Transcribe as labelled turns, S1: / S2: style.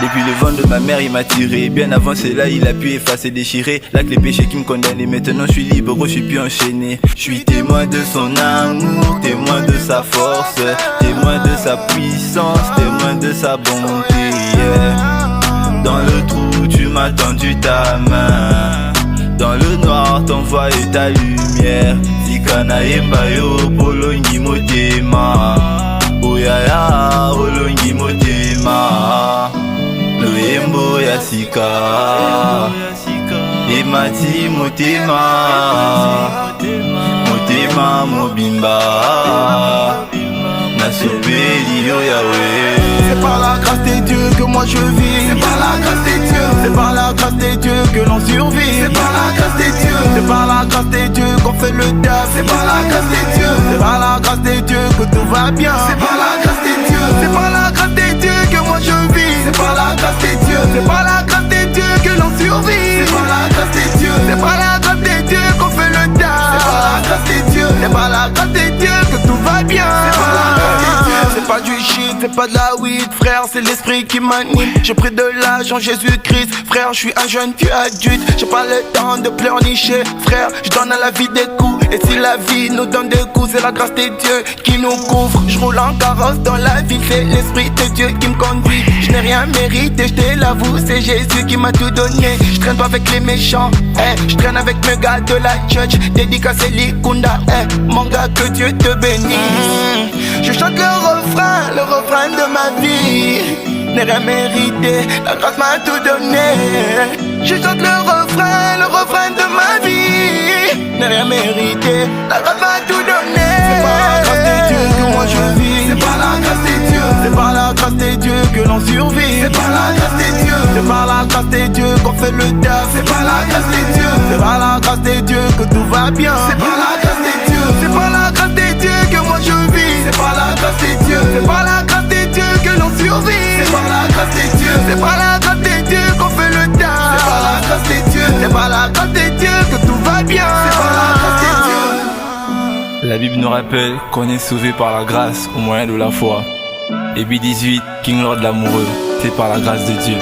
S1: Depuis le ventre de ma mère il m'a tiré. Bien avant cela il a pu effacer, déchirer. Là que les péchés qui me condamnaient. Maintenant je suis libre, je suis plus enchaîné. Je suis témoin de son amour, témoin de sa force, témoin de sa puissance, témoin de sa bonté, yeah. Dans le trou tu m'as tendu ta main, dans le noir t'envoies ta lumière. Zikana embayo polongi motema, oyaya olongi motema. Loembo ya sika emati motema, motema mobimba nasopeli yo Yahweh.
S2: C'est par la grâce des dieux que moi je vis. C'est par la grâce des dieux. C'est par la grâce des dieux que l'on survit. C'est par la grâce des dieux. C'est par la grâce des dieux qu'on fait le taf. C'est par la grâce des dieux. C'est par la grâce des dieux que tout va bien. C'est par la grâce des dieux. C'est par la grâce des dieux que moi je vis. C'est par la grâce des dieux. C'est par la grâce des dieux que l'on survit. C'est par la grâce des dieux. C'est par la grâce des dieux qu'on fait le taf. C'est par la grâce des dieux. C'est par la grâce des dieux que tout va bien. C'est par la grâce des dieux. C'est pas du shit, c'est pas de la weed, frère, c'est l'esprit qui m'anime. J'ai pris de l'âge en Jésus-Christ, frère, je suis un jeune vieux adulte. J'ai pas le temps de pleurnicher, frère, je donne à la vie des coups. Et si la vie nous donne des coups, c'est la grâce des dieux qui nous couvre. Je roule en carrosse dans la ville, c'est l'esprit de Dieu qui me conduit. Je n'ai rien mérité, je te l'avoue, c'est Jésus qui m'a tout donné. Je traîne pas avec les méchants, je traîne avec mes gars de la church. Dédicacé Likunda, mon gars, que Dieu te bénisse. Je chante le refrain de ma vie. N'ai rien mérité, la grâce m'a tout donné. Je chante le refrain de ma vie. N'ai rien mérité, la grâce m'a tout donné. C'est par la grâce des dieux que moi je vis. C'est par la grâce des dieux. C'est par la grâce des dieux que l'on survit. C'est par la grâce des dieux. C'est par la grâce des dieux qu'on fait le taf. C'est par la grâce des dieux. C'est par la grâce des dieux que tout va bien. C'est par la grâce des dieux. C'est par la grâce des dieux que moi je vis. C'est par la grâce des dieux. C'est par la grâce des dieux que l'on survit. C'est par la grâce des dieux. C'est par la grâce des dieux qu'on fait le taf. C'est par la grâce des dieux. C'est par la grâce des dieux que tout va bien. C'est par la grâce des dieux.
S1: La Bible nous rappelle qu'on est sauvé par la grâce au moyen de la foi. Et B18, King Lord l'amoureux, c'est par la grâce de Dieu.